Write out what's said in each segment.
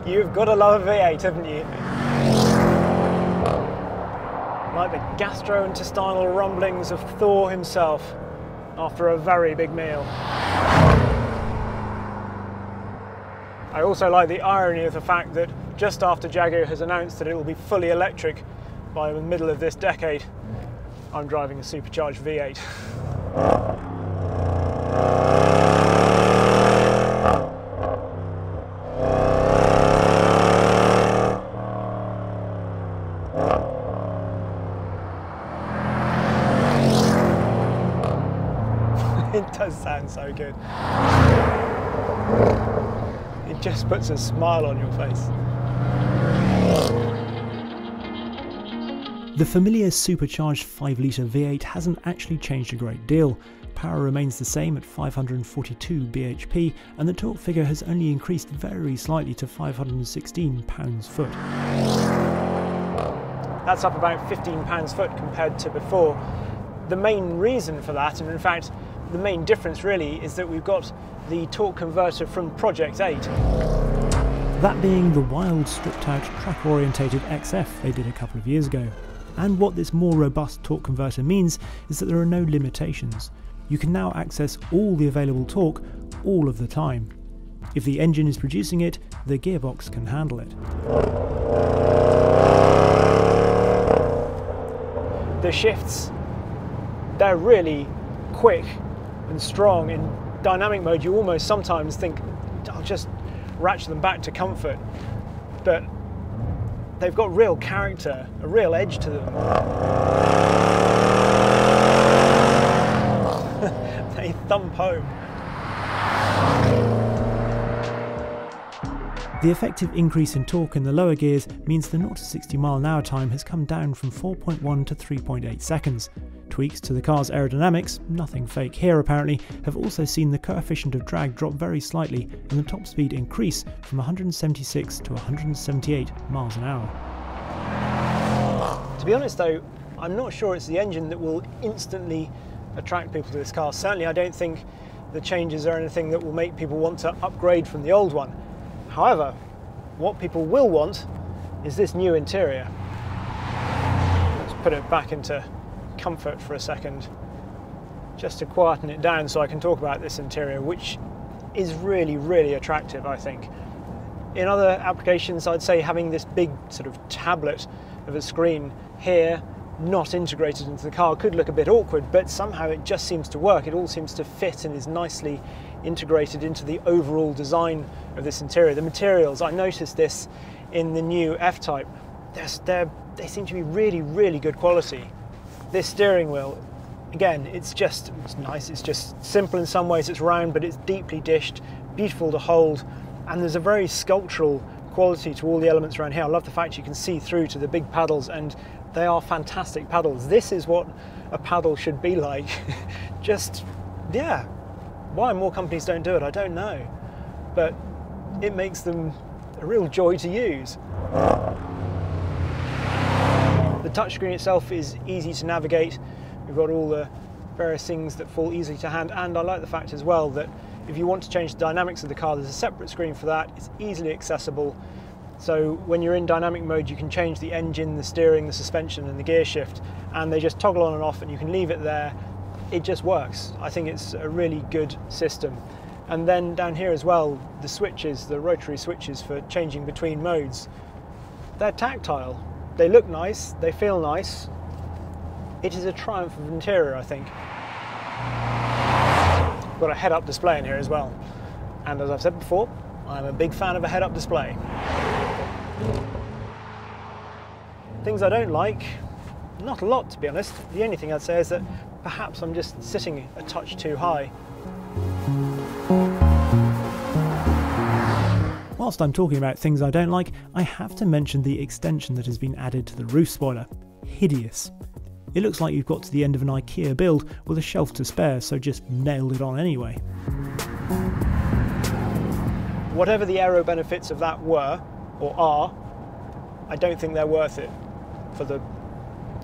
You've got to love a V8, haven't you? Like the gastrointestinal rumblings of Thor himself after a very big meal. I also like the irony of the fact that just after Jaguar has announced that it will be fully electric by the middle of this decade, I'm driving a supercharged V8. It does sound so good. It just puts a smile on your face. The familiar supercharged 5-litre V8 hasn't actually changed a great deal. Power remains the same at 542 bhp, and the torque figure has only increased very slightly to 516 pounds-foot. That's up about 15 pounds-foot compared to before. The main reason for that, and in fact the main difference really, is that we've got the torque converter from Project 8. That being the wild, stripped-out, track-orientated XF they did a couple of years ago. And what this more robust torque converter means is that there are no limitations. You can now access all the available torque all of the time. If the engine is producing it, the gearbox can handle it. The shifts, they're really quick and strong. In dynamic mode you almost sometimes think, I'll just ratchet them back to comfort, but they've got real character, a real edge to them. They thump home. The effective increase in torque in the lower gears means the 0 to 60 mph time has come down from 4.1 to 3.8 seconds. Tweaks to the car's aerodynamics, nothing fake here apparently, have also seen the coefficient of drag drop very slightly and the top speed increase from 176 to 178 miles an hour. To be honest though, I'm not sure it's the engine that will instantly attract people to this car. Certainly I don't think the changes are anything that will make people want to upgrade from the old one. However, what people will want is this new interior. Let's put it back into comfort for a second, just to quieten it down so I can talk about this interior, which is really, really attractive, I think. In other applications, I'd say having this big sort of tablet of a screen here, not integrated into the car, could look a bit awkward, but somehow it just seems to work. It all seems to fit and is nicely integrated into the overall design of this interior. The materials, I noticed this in the new F-Type, they seem to be really, really good quality. This steering wheel, again, it's nice, it's just simple in some ways, it's round, but it's deeply dished, beautiful to hold, and there's a very sculptural quality to all the elements around here. I love the fact you can see through to the big paddles, and they are fantastic paddles. This is what a paddle should be like. Just, yeah, why more companies don't do it, I don't know, but it makes them a real joy to use. The touchscreen itself is easy to navigate. We've got all the various things that fall easily to hand, and I like the fact as well that if you want to change the dynamics of the car, there's a separate screen for that. It's easily accessible. So when you're in dynamic mode, you can change the engine, the steering, the suspension, and the gear shift, and they just toggle on and off, and you can leave it there. It just works. I think it's a really good system. And then down here as well, the switches, the rotary switches for changing between modes, they're tactile. They look nice, they feel nice. It is a triumph of interior, I think. Got a head-up display in here as well. And as I've said before, I'm a big fan of a head-up display. Things I don't like, not a lot to be honest. The only thing I'd say is that perhaps I'm just sitting a touch too high. Whilst I'm talking about things I don't like, I have to mention the extension that has been added to the roof spoiler. Hideous. It looks like you've got to the end of an IKEA build with a shelf to spare, so just nailed it on anyway. Whatever the aero benefits of that were, or are, I don't think they're worth it for the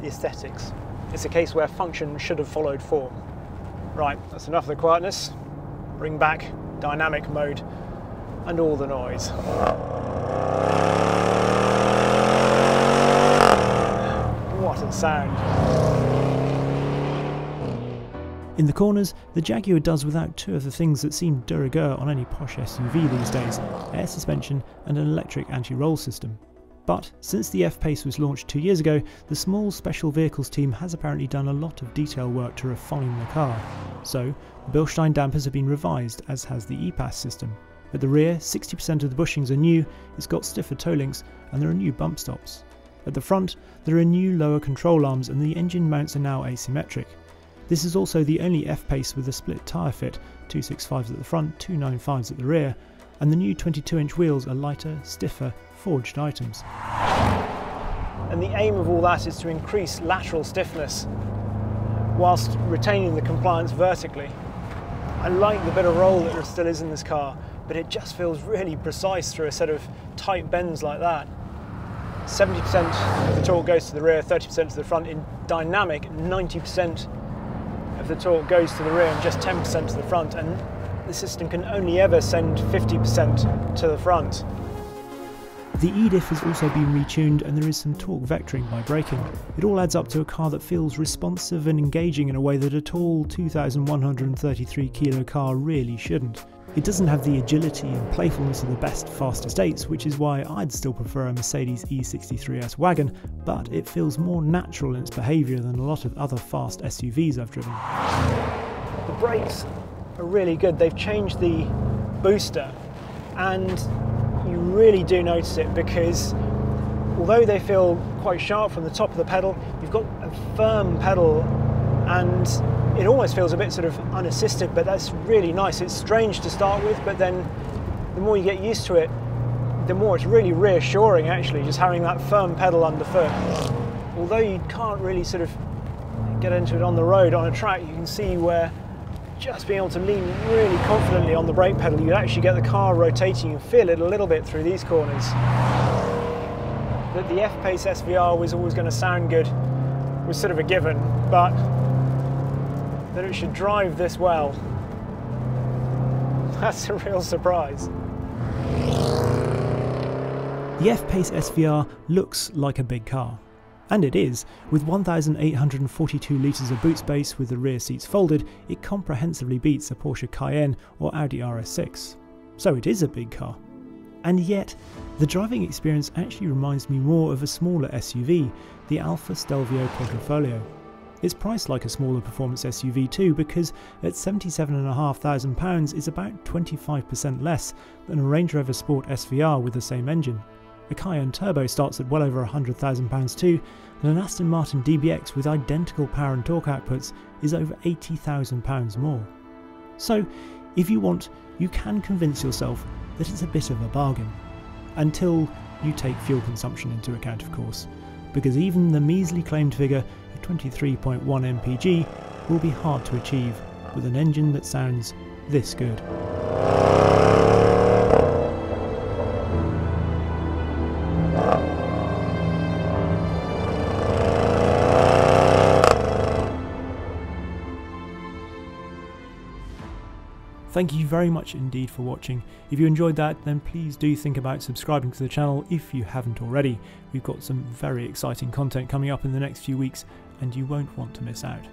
aesthetics. It's a case where function should have followed form. Right, that's enough of the quietness. Bring back dynamic mode. and all the noise. What a sound. In the corners, the Jaguar does without two of the things that seem de rigueur on any posh SUV these days: air suspension and an electric anti-roll system. But since the F-Pace was launched 2 years ago, the small special vehicles team has apparently done a lot of detail work to refine the car. So, the Bilstein dampers have been revised, as has the E-Pass system. At the rear, 60% of the bushings are new, it's got stiffer toe links, and there are new bump stops. At the front, there are new lower control arms and the engine mounts are now asymmetric. This is also the only F-Pace with a split tyre fit, 265s at the front, 295s at the rear, and the new 22-inch wheels are lighter, stiffer, forged items. And the aim of all that is to increase lateral stiffness whilst retaining the compliance vertically. I like the bit of roll that there still is in this car, but it just feels really precise through a set of tight bends like that. 70% of the torque goes to the rear, 30% to the front. In dynamic, 90% of the torque goes to the rear and just 10% to the front, and the system can only ever send 50% to the front. The E-diff has also been retuned and there is some torque vectoring by braking. It all adds up to a car that feels responsive and engaging in a way that a tall 2,133 kilo car really shouldn't. It doesn't have the agility and playfulness of the best fastest 8s, which is why I'd still prefer a Mercedes E63S wagon, but it feels more natural in its behaviour than a lot of other fast SUVs I've driven. The brakes are really good. They've changed the booster, and you really do notice it because although they feel quite sharp from the top of the pedal, you've got a firm pedal and it almost feels a bit sort of unassisted, but that's really nice. It's strange to start with, but then the more you get used to it, the more it's really reassuring actually, just having that firm pedal underfoot. Although you can't really sort of get into it on the road, on a track, you can see where just being able to lean really confidently on the brake pedal, you actually get the car rotating. You feel it a little bit through these corners. That the F-Pace SVR was always going to sound good was sort of a given, but that it should drive this well, that's a real surprise. The F-Pace SVR looks like a big car. And it is. With 1,842 litres of boot space with the rear seats folded, it comprehensively beats a Porsche Cayenne or Audi RS6. So it is a big car. And yet, the driving experience actually reminds me more of a smaller SUV, the Alfa Stelvio Quadrifoglio. It's priced like a smaller performance SUV too, because at £77,500 is about 25% less than a Range Rover Sport SVR with the same engine. A Cayenne Turbo starts at well over £100,000 too, and an Aston Martin DBX with identical power and torque outputs is over £80,000 more. So, if you want, you can convince yourself that it's a bit of a bargain. Until you take fuel consumption into account, of course, because even the measly claimed figure of 23.1 mpg will be hard to achieve with an engine that sounds this good. Thank you very much indeed for watching. If you enjoyed that, then please do think about subscribing to the channel if you haven't already. We've got some very exciting content coming up in the next few weeks and you won't want to miss out.